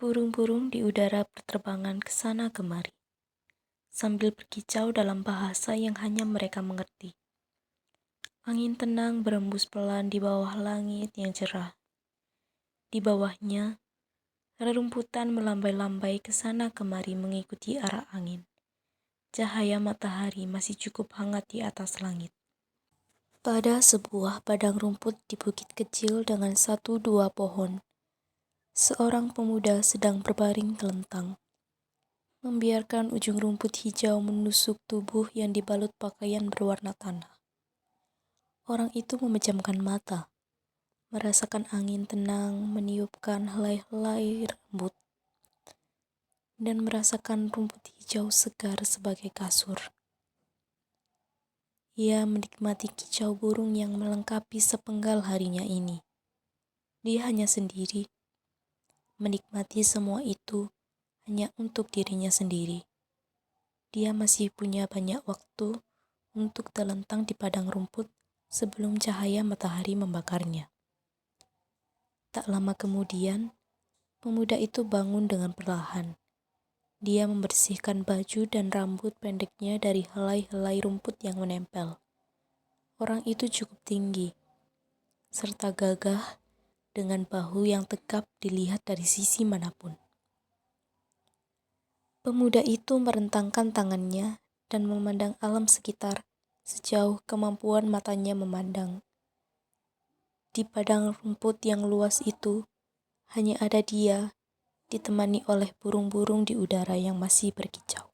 Burung-burung di udara berterbangan ke sana kemari, sambil berkicau dalam bahasa yang hanya mereka mengerti. Angin tenang berembus pelan di bawah langit yang cerah. Di bawahnya, rerumputan melambai-lambai ke sana kemari mengikuti arah angin. Cahaya matahari masih cukup hangat di atas langit. Pada sebuah padang rumput di bukit kecil dengan 1-2 pohon, seorang pemuda sedang berbaring telentang, membiarkan ujung rumput hijau menusuk tubuh yang dibalut pakaian berwarna tanah. Orang itu memejamkan mata, merasakan angin tenang meniupkan helai-helai rambut, dan merasakan rumput hijau segar sebagai kasur. Ia menikmati kicau burung yang melengkapi sepenggal harinya ini. Dia hanya sendiri, menikmati semua itu hanya untuk dirinya sendiri. Dia masih punya banyak waktu untuk terlentang di padang rumput sebelum cahaya matahari membakarnya. Tak lama kemudian, pemuda itu bangun dengan perlahan. Dia membersihkan baju dan rambut pendeknya dari helai-helai rumput yang menempel. Orang itu cukup tinggi, serta gagah dengan bahu yang tegap dilihat dari sisi manapun. Pemuda itu merentangkan tangannya dan memandang alam sekitar sejauh kemampuan matanya memandang. Di padang rumput yang luas itu, hanya ada dia, ditemani oleh burung-burung di udara yang masih berkicau.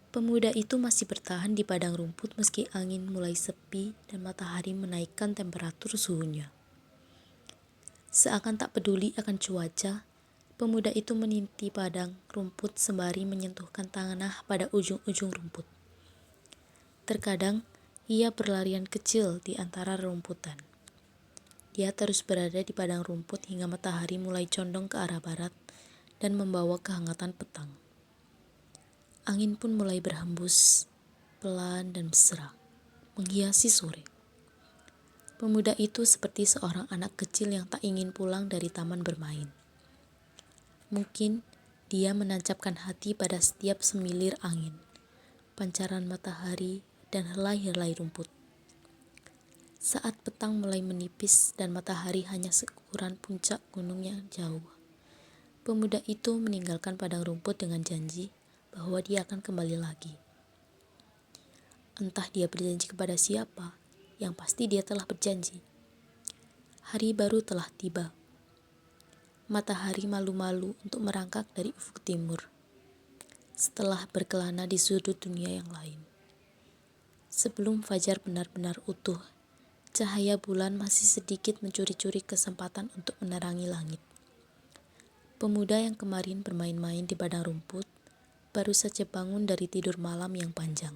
Pemuda itu masih bertahan di padang rumput meski angin mulai sepi dan matahari menaikkan temperatur suhunya. Seakan tak peduli akan cuaca, pemuda itu meniti padang rumput sembari menyentuhkan tangannya pada ujung-ujung rumput. Terkadang, ia berlarian kecil di antara rumputan. Dia terus berada di padang rumput hingga matahari mulai condong ke arah barat dan membawa kehangatan petang. Angin pun mulai berhembus, pelan dan mesra, menghiasi sore. Pemuda itu seperti seorang anak kecil yang tak ingin pulang dari taman bermain. Mungkin dia menancapkan hati pada setiap semilir angin, pancaran matahari, dan helai-helai rumput. Saat petang mulai menipis dan matahari hanya seukuran puncak gunung yang jauh, pemuda itu meninggalkan padang rumput dengan janji bahwa dia akan kembali lagi. Entah dia berjanji kepada siapa, yang pasti dia telah berjanji. Hari baru telah tiba. Matahari malu-malu untuk merangkak dari ufuk timur, setelah berkelana di sudut dunia yang lain. Sebelum fajar benar-benar utuh, cahaya bulan masih sedikit mencuri-curi kesempatan untuk menerangi langit. Pemuda yang kemarin bermain-main di padang rumput baru saja bangun dari tidur malam yang panjang.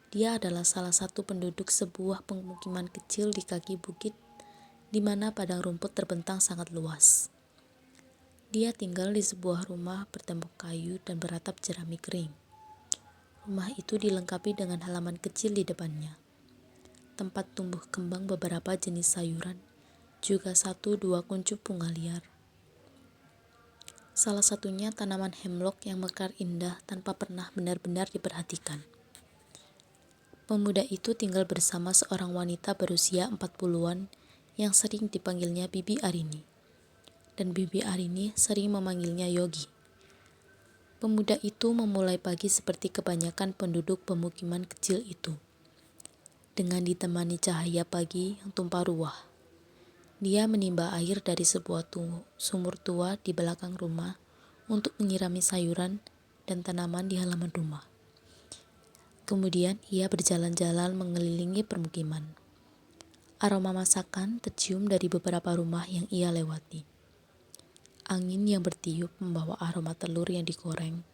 Dia adalah salah satu penduduk sebuah pemukiman kecil di kaki bukit di mana padang rumput terbentang sangat luas. Dia tinggal di sebuah rumah bertembok kayu dan beratap jerami kering. Rumah itu dilengkapi dengan halaman kecil di depannya, tempat tumbuh kembang beberapa jenis sayuran, juga 1-2 kuncup bunga liar. Salah satunya tanaman hemlock yang mekar indah tanpa pernah benar-benar diperhatikan. Pemuda itu tinggal bersama seorang wanita berusia 40-an yang sering dipanggilnya Bibi Arini. Dan Bibi Arini sering memanggilnya Yogi. Pemuda itu memulai pagi seperti kebanyakan penduduk pemukiman kecil itu, dengan ditemani cahaya pagi yang tumpah ruah. Dia menimba air dari sebuah sumur tua di belakang rumah untuk menyirami sayuran dan tanaman di halaman rumah. Kemudian ia berjalan-jalan mengelilingi permukiman. Aroma masakan tercium dari beberapa rumah yang ia lewati. Angin yang bertiup membawa aroma telur yang digoreng,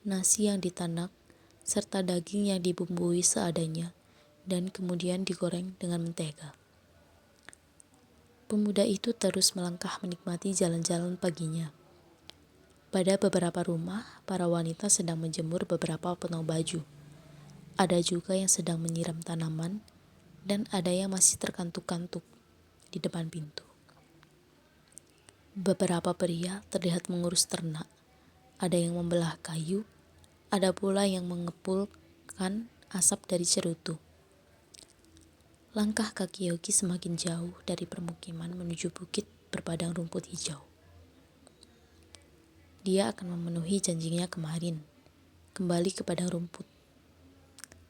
nasi yang ditanak, serta daging yang dibumbui seadanya dan kemudian digoreng dengan mentega. Pemuda itu terus melangkah menikmati jalan-jalan paginya. Pada beberapa rumah, para wanita sedang menjemur beberapa potong baju. Ada juga yang sedang menyiram tanaman, dan ada yang masih terkantuk-kantuk di depan pintu. Beberapa pria terlihat mengurus ternak. Ada yang membelah kayu, ada pula yang mengepulkan asap dari cerutu. Langkah kaki Yogi semakin jauh dari permukiman menuju bukit berpadang rumput hijau. Dia akan memenuhi janjinya kemarin, kembali ke padang rumput.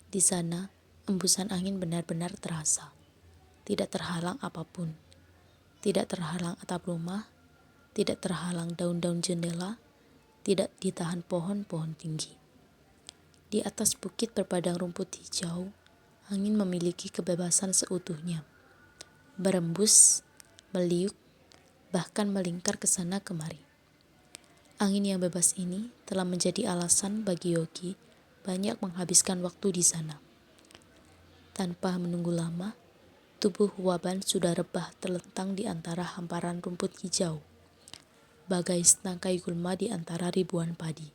Di sana, embusan angin benar-benar terasa. Tidak terhalang apapun. Tidak terhalang atap rumah, tidak terhalang daun-daun jendela, tidak ditahan pohon-pohon tinggi. Di atas bukit berpadang rumput hijau, angin memiliki kebebasan seutuhnya. Berembus, meliuk, bahkan melingkar ke sana kemari. Angin yang bebas ini telah menjadi alasan bagi Yogi banyak menghabiskan waktu di sana. Tanpa menunggu lama, tubuh Waban sudah rebah terlentang di antara hamparan rumput hijau, bagai setangkai gulma di antara ribuan padi.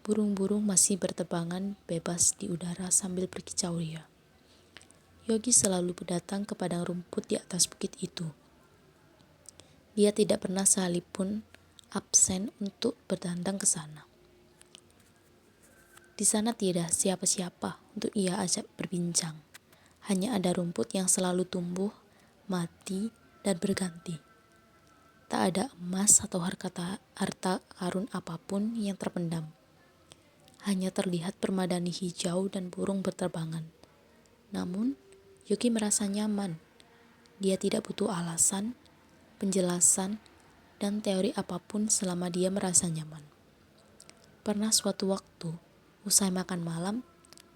Burung-burung masih berterbangan bebas di udara sambil berkicau ria. Yogi selalu datang ke padang rumput di atas bukit itu. Dia tidak pernah sekalipun absen untuk bertandang ke sana. Di sana tidak siapa-siapa untuk ia ajak berbincang. Hanya ada rumput yang selalu tumbuh, mati, dan berganti. Tak ada emas atau harta karun apapun yang terpendam. Hanya terlihat permadani hijau dan burung berterbangan. Namun, Yogi merasa nyaman. Dia tidak butuh alasan, penjelasan, dan teori apapun selama dia merasa nyaman. Pernah suatu waktu, usai makan malam,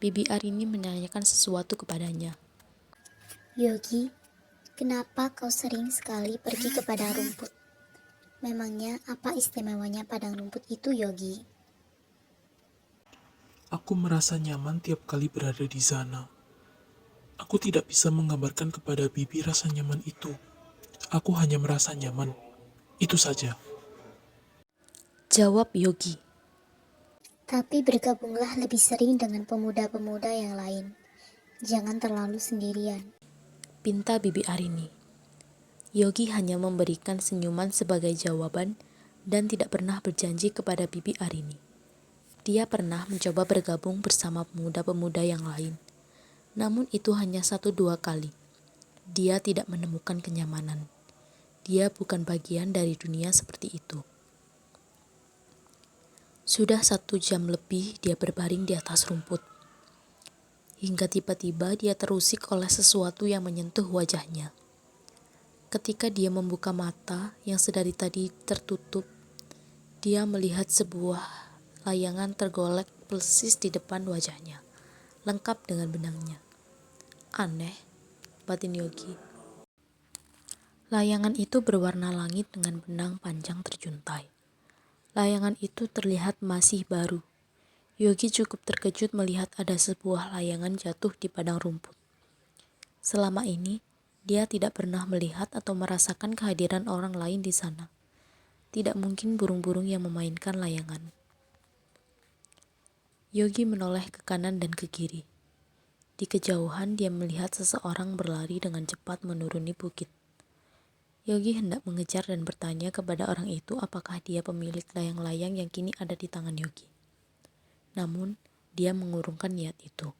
Bibi Arini menanyakan sesuatu kepadanya. Yogi, kenapa kau sering sekali pergi ke padang rumput? Memangnya apa istimewanya padang rumput itu, Yogi? Aku merasa nyaman tiap kali berada di sana. Aku tidak bisa menggambarkan kepada Bibi rasa nyaman itu. Aku hanya merasa nyaman. Itu saja. Jawab Yogi. Tapi bergabunglah lebih sering dengan pemuda-pemuda yang lain. Jangan terlalu sendirian. Pinta Bibi Arini. Yogi hanya memberikan senyuman sebagai jawaban dan tidak pernah berjanji kepada Bibi Arini. Dia pernah mencoba bergabung bersama pemuda-pemuda yang lain. Namun itu hanya 1-2 kali. Dia tidak menemukan kenyamanan. Dia bukan bagian dari dunia seperti itu. Sudah 1 jam lebih dia berbaring di atas rumput. Hingga tiba-tiba dia terusik oleh sesuatu yang menyentuh wajahnya. Ketika dia membuka mata yang sedari tadi tertutup, dia melihat sebuah layangan tergolek persis di depan wajahnya, lengkap dengan benangnya. Aneh, batin Yogi. Layangan itu berwarna langit dengan benang panjang terjuntai. Layangan itu terlihat masih baru. Yogi cukup terkejut melihat ada sebuah layangan jatuh di padang rumput. Selama ini, dia tidak pernah melihat atau merasakan kehadiran orang lain di sana. Tidak mungkin burung-burung yang memainkan layangan. Yogi menoleh ke kanan dan ke kiri. Di kejauhan dia melihat seseorang berlari dengan cepat menuruni bukit. Yogi hendak mengejar dan bertanya kepada orang itu apakah dia pemilik layang-layang yang kini ada di tangan Yogi. Namun, dia mengurungkan niat itu.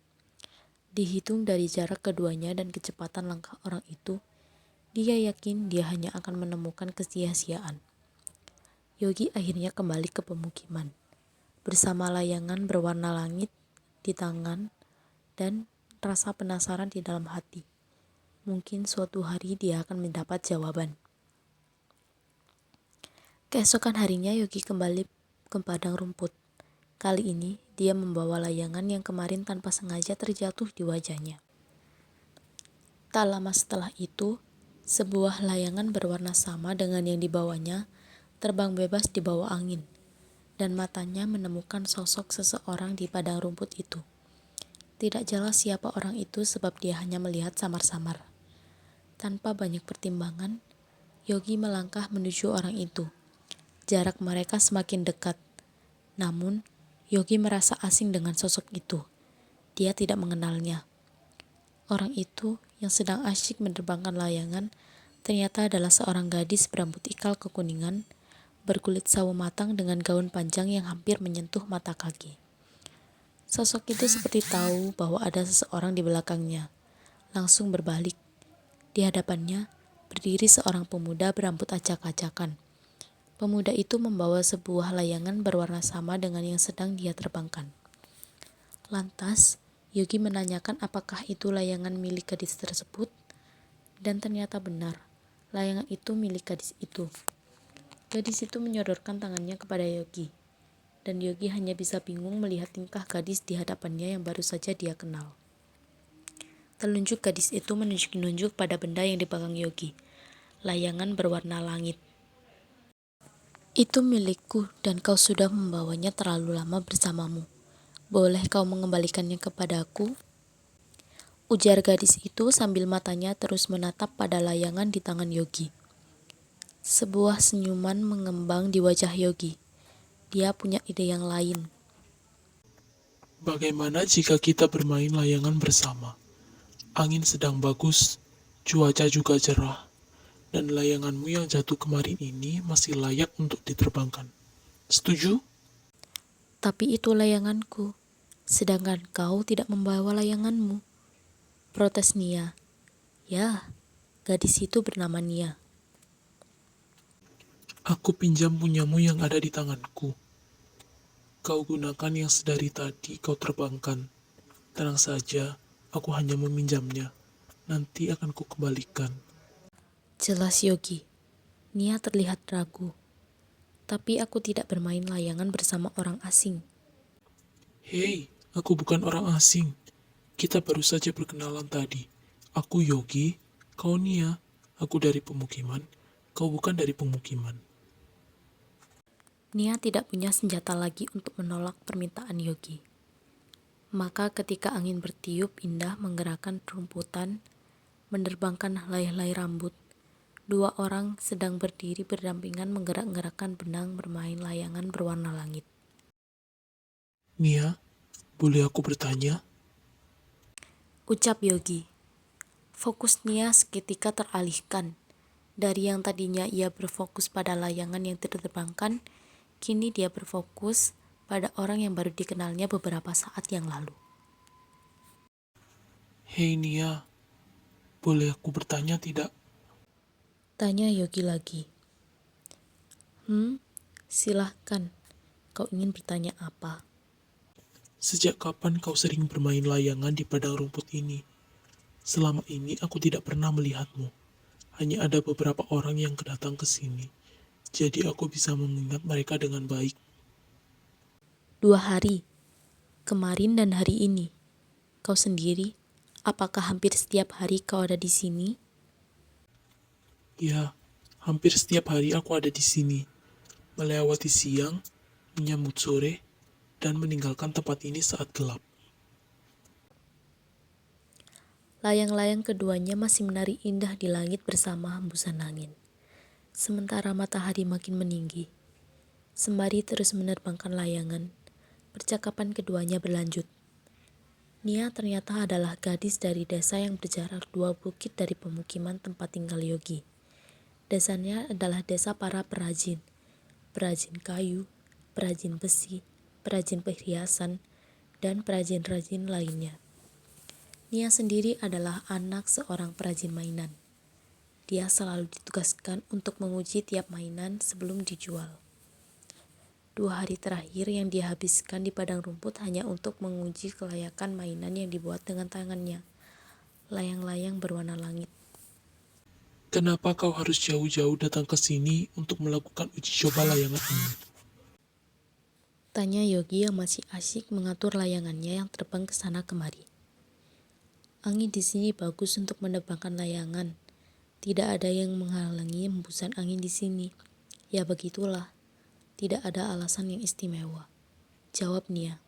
Dihitung dari jarak keduanya dan kecepatan langkah orang itu, dia yakin dia hanya akan menemukan kesia-siaan. Yogi akhirnya kembali ke pemukiman, bersama layangan berwarna langit di tangan dan rasa penasaran di dalam hati. Mungkin suatu hari dia akan mendapat jawaban. Keesokan harinya Yogi kembali ke padang rumput. Kali ini dia membawa layangan yang kemarin tanpa sengaja terjatuh di wajahnya. Tak lama setelah itu, sebuah layangan berwarna sama dengan yang dibawanya terbang bebas di bawah angin, dan matanya menemukan sosok seseorang di padang rumput itu. Tidak jelas siapa orang itu sebab dia hanya melihat samar-samar. Tanpa banyak pertimbangan, Yogi melangkah menuju orang itu. Jarak mereka semakin dekat. Namun, Yogi merasa asing dengan sosok itu. Dia tidak mengenalnya. Orang itu yang sedang asyik menerbangkan layangan ternyata adalah seorang gadis berambut ikal kekuningan, berkulit sawo matang dengan gaun panjang yang hampir menyentuh mata kaki. Sosok itu seperti tahu bahwa ada seseorang di belakangnya, langsung berbalik. Di hadapannya, berdiri seorang pemuda berambut acak-acakan. Pemuda itu membawa sebuah layangan berwarna sama dengan yang sedang dia terbangkan. Lantas, Yogi menanyakan apakah itu layangan milik gadis tersebut, dan ternyata benar, layangan itu milik gadis itu. Gadis itu menyodorkan tangannya kepada Yogi, dan Yogi hanya bisa bingung melihat tingkah gadis di hadapannya yang baru saja dia kenal. Telunjuk gadis itu menunjuk-nunjuk pada benda yang di belakang Yogi, layangan berwarna langit. Itu milikku dan kau sudah membawanya terlalu lama bersamamu. Boleh kau mengembalikannya kepadaku? Ujar gadis itu sambil matanya terus menatap pada layangan di tangan Yogi. Sebuah senyuman mengembang di wajah Yogi. Dia punya ide yang lain. Bagaimana jika kita bermain layangan bersama? Angin sedang bagus, cuaca juga cerah, dan layanganmu yang jatuh kemarin ini masih layak untuk diterbangkan. Setuju? Tapi itu layanganku, sedangkan kau tidak membawa layanganmu. Protes Nia. Ya, gadis itu bernama Nia. Aku pinjam punyamu yang ada di tanganku. Kau gunakan yang sedari tadi kau terbangkan. Tenang saja, aku hanya meminjamnya. Nanti akan kukembalikan. Jelas Yogi. Nia terlihat ragu. Tapi aku tidak bermain layangan bersama orang asing. Hei, aku bukan orang asing. Kita baru saja berkenalan tadi. Aku Yogi, kau Nia. Aku dari pemukiman, kau bukan dari pemukiman. Nia tidak punya senjata lagi untuk menolak permintaan Yogi. Maka ketika angin bertiup indah menggerakkan rumputan, menerbangkan helai-helai rambut, dua orang sedang berdiri berdampingan menggerak-gerakkan benang bermain layangan berwarna langit. Nia, boleh aku bertanya? Ucap Yogi. Fokus Nia seketika teralihkan. Dari yang tadinya ia berfokus pada layangan yang diterbangkan, kini dia berfokus pada orang yang baru dikenalnya beberapa saat yang lalu. Hei Nia, boleh aku bertanya tidak? Tanya Yogi lagi. Silahkan. Kau ingin bertanya apa? Sejak kapan kau sering bermain layangan di padang rumput ini? Selama ini aku tidak pernah melihatmu. Hanya ada beberapa orang yang kedatang ke sini. Jadi aku bisa mengingat mereka dengan baik. 2 hari. Kemarin dan hari ini. Kau sendiri, apakah hampir setiap hari kau ada di sini? Ya, hampir setiap hari aku ada di sini. Melewati siang, menyambut sore, dan meninggalkan tempat ini saat gelap. Layang-layang keduanya masih menari indah di langit bersama hembusan angin. Sementara matahari makin meninggi. Sembari terus menerbangkan layangan, percakapan keduanya berlanjut. Nia ternyata adalah gadis dari desa yang berjarak 2 bukit dari pemukiman tempat tinggal Yogi. Desanya adalah desa para perajin kayu, perajin besi, perajin perhiasan, dan perajin-rajin lainnya. Nia sendiri adalah anak seorang perajin mainan. Dia selalu ditugaskan untuk menguji tiap mainan sebelum dijual. 2 hari terakhir yang dia habiskan di padang rumput hanya untuk menguji kelayakan mainan yang dibuat dengan tangannya, layang-layang berwarna langit. Kenapa kau harus jauh-jauh datang ke sini untuk melakukan uji coba layangan ini? Tanya Yogi yang masih asyik mengatur layangannya yang terbang ke sana kemari. Angin di sini bagus untuk menerbangkan layangan. Tidak ada yang menghalangi hembusan angin di sini. Ya begitulah. Tidak ada alasan yang istimewa. Jawab Nia.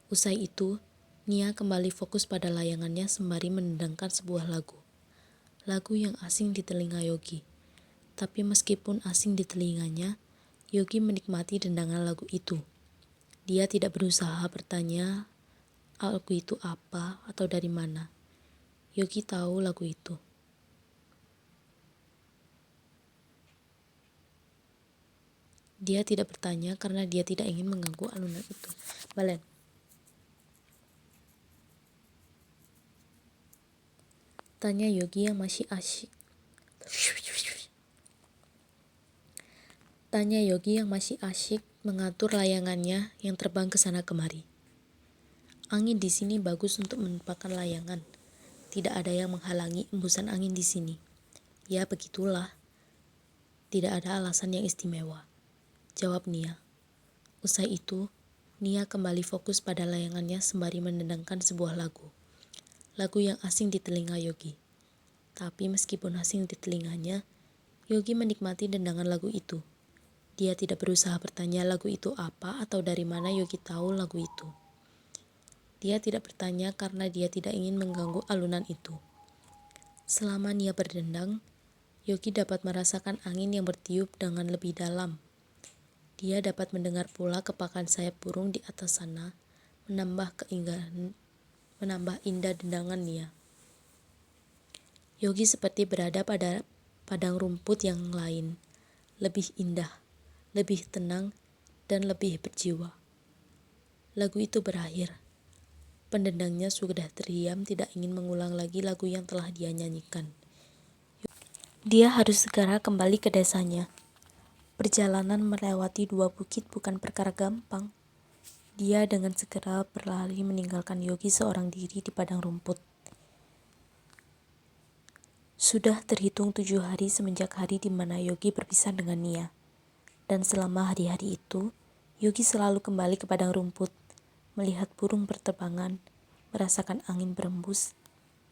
Usai itu, Nia kembali fokus pada layangannya sembari mendendangkan sebuah lagu. Lagu yang asing di telinga Yogi. Tapi meskipun asing di telinganya, Yogi menikmati dendangan lagu itu. Dia tidak berusaha bertanya lagu itu apa atau dari mana. Yogi tahu lagu itu. Dia tidak bertanya karena dia tidak ingin mengganggu alunan itu. Balen. Tanya Yogi yang masih asyik. Tanya Yogi yang masih asyik mengatur layangannya yang terbang ke sana kemari. Angin di sini bagus untuk menumpahkan layangan. Tidak ada yang menghalangi embusan angin di sini. Ya begitulah. Tidak ada alasan yang istimewa, jawab Nia. Usai itu, Nia kembali fokus pada layangannya sembari mendendangkan sebuah lagu. Lagu yang asing di telinga Yogi. Tapi meskipun asing di telinganya, Yogi menikmati dendangan lagu itu. Dia tidak berusaha bertanya lagu itu apa atau dari mana Yogi tahu lagu itu. Dia tidak bertanya karena dia tidak ingin mengganggu alunan itu. Selama Nia berdendang, Yogi dapat merasakan angin yang bertiup dengan lebih dalam. Dia dapat mendengar pula kepakan sayap burung di atas sana, menambah indah dendangan Nia. Yogi seperti berada pada padang rumput yang lain, lebih indah, lebih tenang, dan lebih berjiwa. Lagu itu berakhir. Pendendangnya sudah terdiam, tidak ingin mengulang lagi lagu yang telah dia nyanyikan. Dia harus segera kembali ke desanya. Perjalanan melewati 2 bukit bukan perkara gampang. Dia dengan segera berlari meninggalkan Yogi seorang diri di padang rumput. Sudah terhitung 7 hari semenjak hari di mana Yogi berpisah dengan Nia. Dan selama hari-hari itu, Yogi selalu kembali ke padang rumput, melihat burung berterbangan, merasakan angin berembus,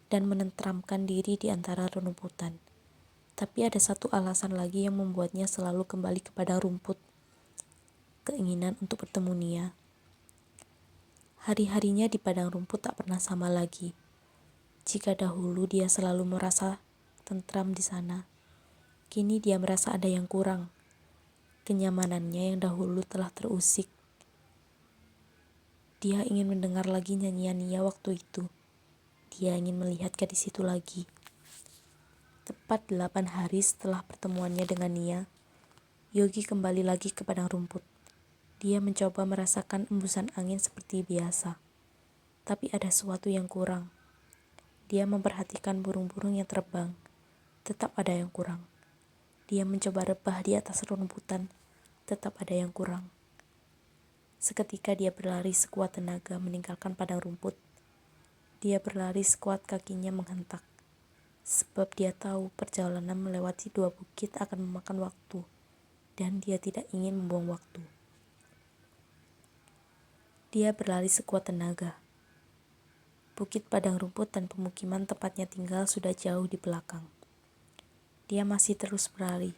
dan menenteramkan diri di antara rumputan. Tapi ada satu alasan lagi yang membuatnya selalu kembali ke padang rumput. Keinginan untuk bertemu Nia. Hari-harinya di padang rumput tak pernah sama lagi. Jika dahulu dia selalu merasa tentram di sana, kini dia merasa ada yang kurang. Kenyamanannya yang dahulu telah terusik. Dia ingin mendengar lagi nyanyian Nia waktu itu. Dia ingin melihat gadis itu lagi. Tepat 8 hari setelah pertemuannya dengan Nia, Yogi kembali lagi ke padang rumput. Dia mencoba merasakan embusan angin seperti biasa. Tapi ada sesuatu yang kurang. Dia memperhatikan burung-burung yang terbang. Tetap ada yang kurang. Dia mencoba rebah di atas rumputan. Tetap ada yang kurang. Seketika dia berlari sekuat tenaga meninggalkan padang rumput. Dia berlari sekuat kakinya menghentak. Sebab dia tahu perjalanan melewati 2 bukit akan memakan waktu, dan dia tidak ingin membuang waktu. Dia berlari sekuat tenaga. Bukit padang rumput dan pemukiman tempatnya tinggal sudah jauh di belakang. Dia masih terus berlari.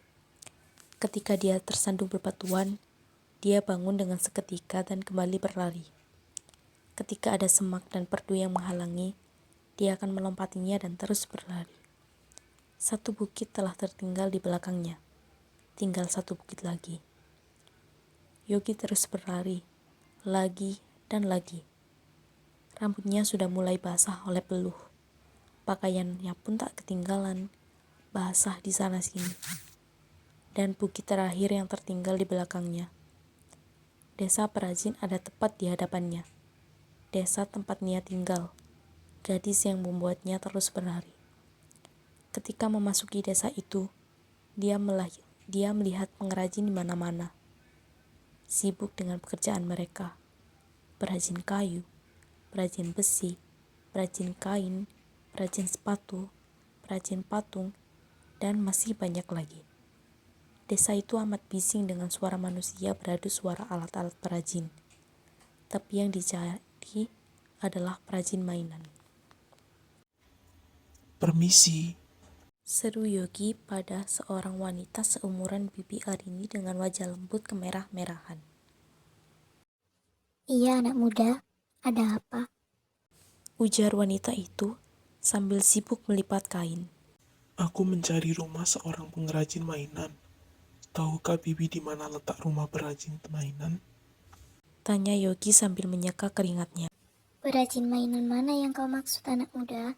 Ketika dia tersandung berbatuan, dia bangun dengan seketika dan kembali berlari. Ketika ada semak dan perdu yang menghalangi, dia akan melompatinya dan terus berlari. 1 bukit telah tertinggal di belakangnya. Tinggal 1 bukit lagi. Yogi terus berlari, lagi dan lagi. Rambutnya sudah mulai basah oleh peluh. Pakaiannya pun tak ketinggalan, basah di sana-sini. Dan bukit terakhir yang tertinggal di belakangnya. Desa perajin ada tepat di hadapannya. Desa tempat Nia tinggal. Gadis yang membuatnya terus berlari. Ketika memasuki desa itu, dia melihat pengrajin di mana-mana. Sibuk dengan pekerjaan mereka. Perajin kayu, perajin besi, perajin kain, perajin sepatu, perajin patung, dan masih banyak lagi. Desa itu amat bising dengan suara manusia beradu suara alat-alat perajin. Tapi yang dicari adalah perajin mainan. Permisi. Seru Yogi pada seorang wanita seumuran Bibi Arini dengan wajah lembut kemerah-merahan. Iya anak muda, ada apa? Ujar wanita itu sambil sibuk melipat kain. Aku mencari rumah seorang pengrajin mainan. Tahukah Bibi di mana letak rumah perajin mainan? Tanya Yogi sambil menyeka keringatnya. Perajin mainan mana yang kau maksud anak muda?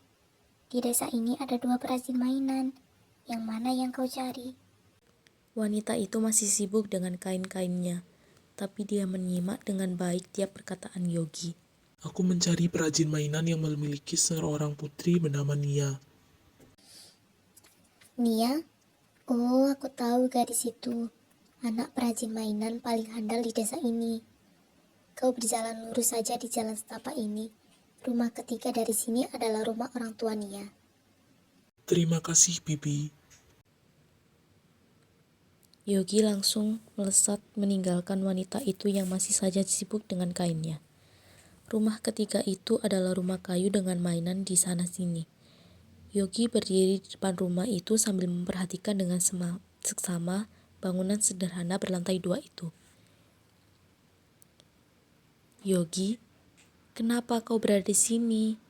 Di desa ini ada 2 perajin mainan. Yang mana yang kau cari? Wanita itu masih sibuk dengan kain-kainnya, tapi dia menyimak dengan baik tiap perkataan Yogi. Aku mencari perajin mainan yang memiliki seorang putri bernama Nia. Nia? Oh, aku tahu gadis itu. Anak perajin mainan paling handal di desa ini. Kau berjalan lurus saja di jalan setapak ini. Rumah ketiga dari sini adalah rumah orang tua Nia. Terima kasih, Bibi. Yogi langsung melesat meninggalkan wanita itu yang masih saja sibuk dengan kainnya. Rumah ketiga itu adalah rumah kayu dengan mainan di sana-sini. Yogi berdiri di depan rumah itu sambil memperhatikan dengan seksama bangunan sederhana berlantai 2 itu. Yogi, kenapa kau berada di sini?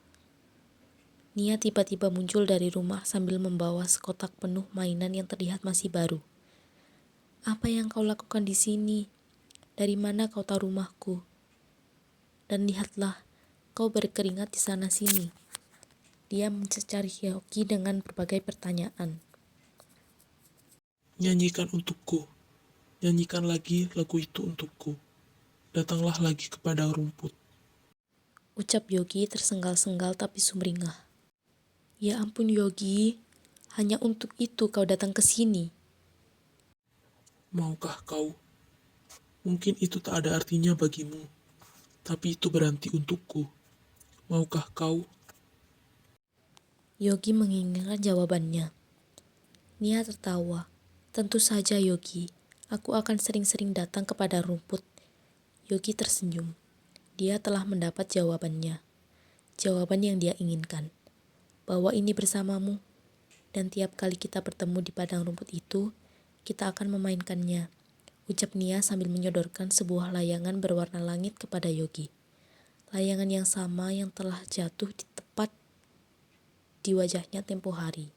Nia tiba-tiba muncul dari rumah sambil membawa sekotak penuh mainan yang terlihat masih baru. Apa yang kau lakukan di sini? Dari mana kau tahu rumahku? Dan lihatlah, kau berkeringat di sana-sini. Dia mencari Yogi dengan berbagai pertanyaan. Nyanyikan untukku. Nyanyikan lagi lagu itu untukku. Datanglah lagi ke padang rumput. Ucap Yogi tersenggal-senggal tapi sumringah. Ya ampun Yogi, hanya untuk itu kau datang ke sini. Maukah kau? Mungkin itu tak ada artinya bagimu, tapi itu berarti untukku. Maukah kau? Yogi menginginkan jawabannya. Nia tertawa. Tentu saja Yogi, aku akan sering-sering datang kepada rumput. Yogi tersenyum. Dia telah mendapat jawabannya. Jawaban yang dia inginkan. Bahwa ini bersamamu. Dan tiap kali kita bertemu di padang rumput itu, kita akan memainkannya. Ucap Nia sambil menyodorkan sebuah layangan berwarna langit kepada Yogi. Layangan yang sama yang telah jatuh di tepat di wajahnya tempo hari.